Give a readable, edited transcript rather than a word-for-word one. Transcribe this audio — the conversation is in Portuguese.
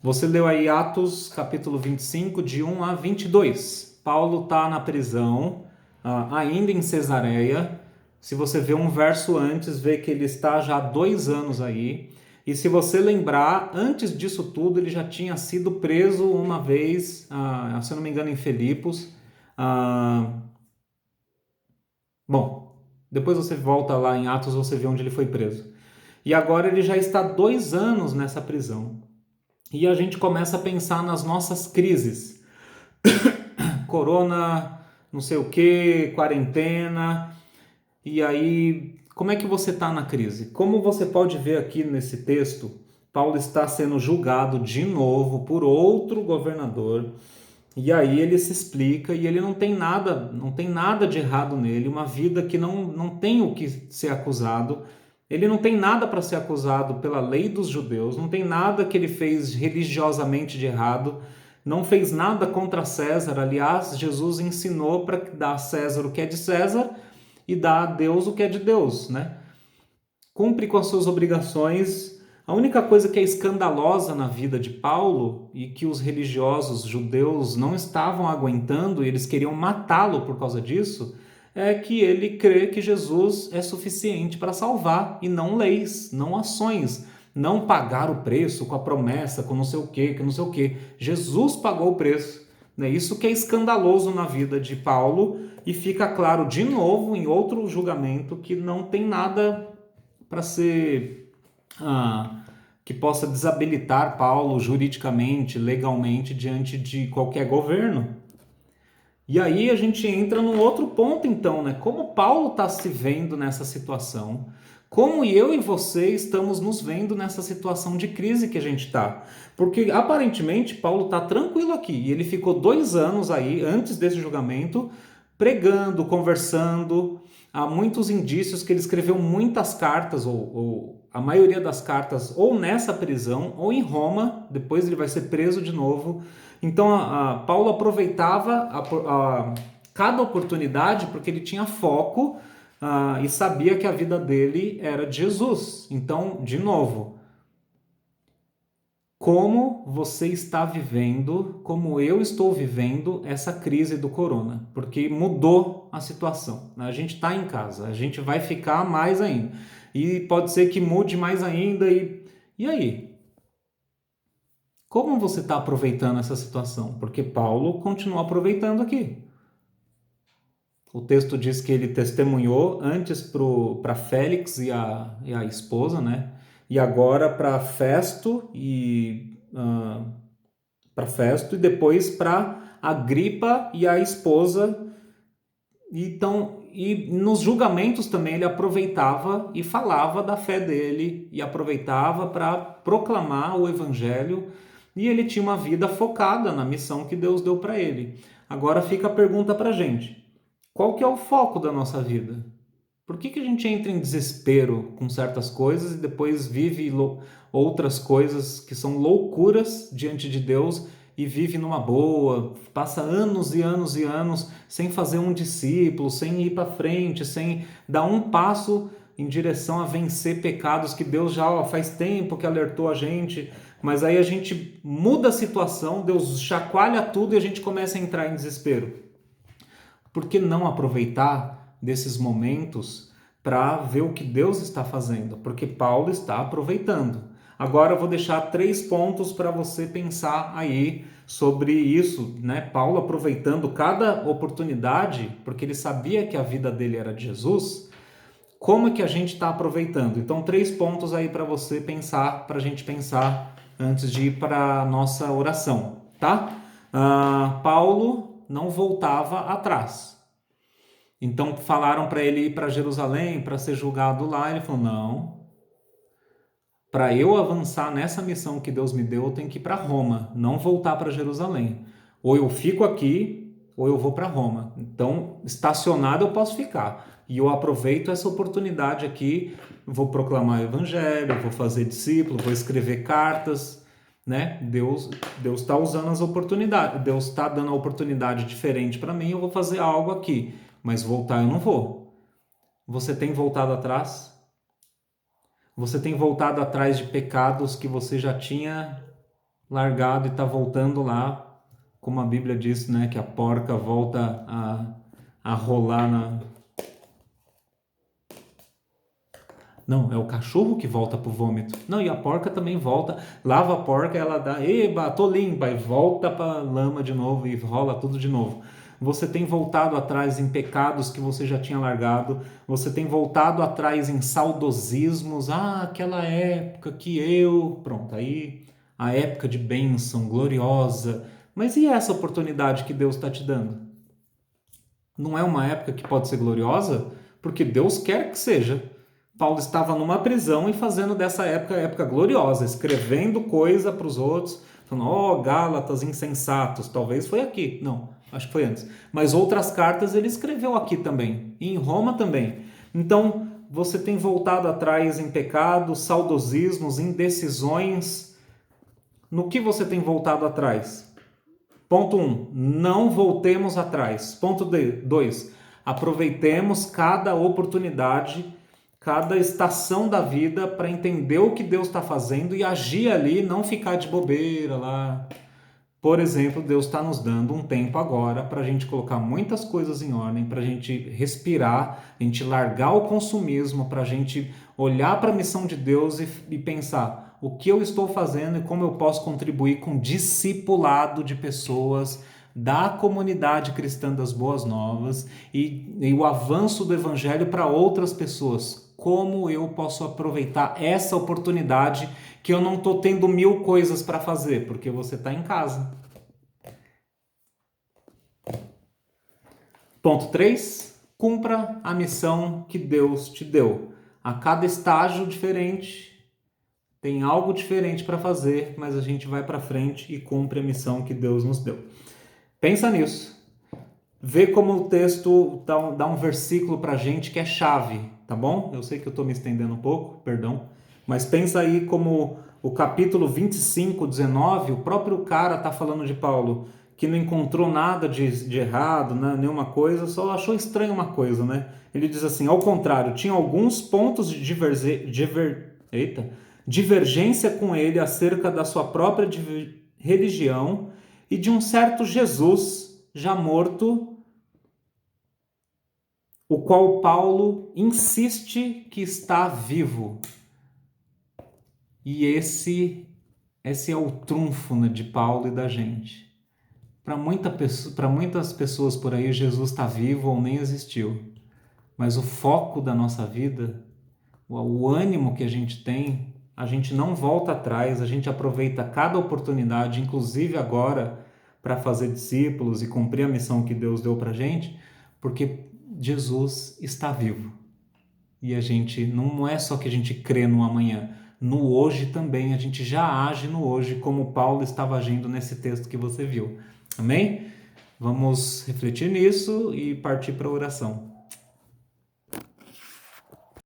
Você leu aí Atos, capítulo 25, de 1 a 22. Paulo está na prisão, ainda em Cesareia. Se você vê um verso antes, vê que ele está já há 2 anos aí. E se você lembrar, antes disso tudo, ele já tinha sido preso uma vez, se eu não me engano, em Filipos. Ah, Bom, depois você volta lá em Atos, você vê onde ele foi preso. E agora ele já está 2 anos nessa prisão. E a gente começa a pensar nas nossas crises. Corona, não sei o que, quarentena. E aí, como é que você está na crise? Como você pode ver aqui nesse texto, Paulo está sendo julgado de novo por outro governador. E aí ele se explica e ele não tem nada de errado nele, uma vida que não tem o que ser acusado. Ele não tem nada para ser acusado pela lei dos judeus, não tem nada que ele fez religiosamente de errado, não fez nada contra César. Aliás, Jesus ensinou para dar a César o que é de César e dar a Deus o que é de Deus, né? Cumpre com as suas obrigações. A única coisa que é escandalosa na vida de Paulo e que os religiosos judeus não estavam aguentando e eles queriam matá-lo por causa disso, é que ele crê que Jesus é suficiente para salvar e não leis, não ações, não pagar o preço com a promessa, com não sei o que não sei o que. Jesus pagou o preço. Né? Isso que é escandaloso na vida de Paulo e fica claro de novo em outro julgamento que não tem nada para ser que possa desabilitar Paulo juridicamente, legalmente, diante de qualquer governo. E aí a gente entra num outro ponto, então, né? Como Paulo está se vendo nessa situação, como eu e você estamos nos vendo nessa situação de crise que a gente está. Porque aparentemente Paulo está tranquilo aqui, e ele ficou 2 anos aí, antes desse julgamento, pregando, conversando. Há muitos indícios que ele escreveu muitas cartas, ou a maioria das cartas, ou nessa prisão, ou em Roma. Depois ele vai ser preso de novo. Então, Paulo aproveitava cada oportunidade porque ele tinha foco e sabia que a vida dele era de Jesus. Então, de novo, como você está vivendo, como eu estou vivendo essa crise do corona? Porque mudou a situação. A gente está em casa, a gente vai ficar mais ainda. E pode ser que mude mais ainda. E aí? Como você está aproveitando essa situação? Porque Paulo continua aproveitando aqui. O texto diz que ele testemunhou antes para Félix e a esposa, né? E agora para Festo e depois para Agripa e a esposa. Então, e nos julgamentos também ele aproveitava e falava da fé dele e aproveitava para proclamar o evangelho, e ele tinha uma vida focada na missão que Deus deu para ele. Agora fica a pergunta para a gente: qual que é o foco da nossa vida? Por que a gente entra em desespero com certas coisas e depois vive outras coisas que são loucuras diante de Deus e vive numa boa, passa anos e anos e anos sem fazer um discípulo, sem ir para frente, sem dar um passo em direção a vencer pecados que Deus já faz tempo que alertou a gente, mas aí a gente muda a situação, Deus chacoalha tudo e a gente começa a entrar em desespero. Por que não aproveitar desses momentos para ver o que Deus está fazendo? Porque Paulo está aproveitando. Agora eu vou deixar 3 pontos para você pensar aí sobre isso, né? Paulo aproveitando cada oportunidade, porque ele sabia que a vida dele era de Jesus. Como é que a gente está aproveitando? Então, 3 pontos aí para você pensar, para a gente pensar antes de ir para a nossa oração, tá? Paulo não voltava atrás. Então falaram para ele ir para Jerusalém para ser julgado lá. Ele falou: não, para eu avançar nessa missão que Deus me deu, eu tenho que ir para Roma, não voltar para Jerusalém. Ou eu fico aqui, ou eu vou para Roma. Então, estacionado eu posso ficar. E eu aproveito essa oportunidade aqui, vou proclamar o evangelho, vou fazer discípulo, vou escrever cartas, né? Deus está usando as oportunidades, Deus está dando a oportunidade diferente para mim, eu vou fazer algo aqui, mas voltar eu não vou. Você tem voltado atrás? Você tem voltado atrás de pecados que você já tinha largado e está voltando lá, como a Bíblia diz, né, que a porca volta a rolar na... Não, é o cachorro que volta pro vômito. Não, e a porca também volta, lava a porca, ela dá, eba, tô limpa, e volta pra lama de novo e rola tudo de novo. Você tem voltado atrás em pecados que você já tinha largado, você tem voltado atrás em saudosismos, aquela época que eu... Pronto, aí a época de bênção gloriosa. Mas e essa oportunidade que Deus está te dando? Não é uma época que pode ser gloriosa? Porque Deus quer que seja. Paulo estava numa prisão e fazendo dessa época gloriosa, escrevendo coisa para os outros, falando, Gálatas insensatos, talvez foi aqui. Não, acho que foi antes. Mas outras cartas ele escreveu aqui também, e em Roma também. Então, você tem voltado atrás em pecados, saudosismos, indecisões. No que você tem voltado atrás? Ponto 1. Não voltemos atrás. Ponto 2. Aproveitemos cada oportunidade, cada estação da vida para entender o que Deus está fazendo e agir ali, não ficar de bobeira lá. Por exemplo, Deus está nos dando um tempo agora para a gente colocar muitas coisas em ordem, para a gente respirar, a gente largar o consumismo, para a gente olhar para a missão de Deus e pensar o que eu estou fazendo e como eu posso contribuir com o discipulado de pessoas da comunidade cristã das Boas Novas e o avanço do Evangelho para outras pessoas. Como eu posso aproveitar essa oportunidade que eu não estou tendo 1000 coisas para fazer, porque você está em casa. Ponto 3. Cumpra a missão que Deus te deu. A cada estágio diferente, tem algo diferente para fazer, mas a gente vai para frente e cumpre a missão que Deus nos deu. Pensa nisso. Vê como o texto dá um versículo para a gente que é chave, tá bom? Eu sei que eu estou me estendendo um pouco, perdão, mas pensa aí como o capítulo 25, 19, o próprio cara está falando de Paulo, que não encontrou nada de errado, né, nenhuma coisa, só achou estranho uma coisa, né? Ele diz assim, ao contrário, tinha alguns pontos de divergência com ele acerca da sua própria religião e de um certo Jesus já morto, o qual Paulo insiste que está vivo. E esse é o trunfo, né, de Paulo e da gente. Para muitas pessoas por aí, Jesus está vivo ou nem existiu. Mas o foco da nossa vida, o ânimo que a gente tem, a gente não volta atrás, a gente aproveita cada oportunidade, inclusive agora, para fazer discípulos e cumprir a missão que Deus deu para a gente, porque Jesus está vivo. E a gente, não é só que a gente crê no amanhã, no hoje também, a gente já age no hoje, como Paulo estava agindo nesse texto que você viu. Amém? Vamos refletir nisso e partir para a oração.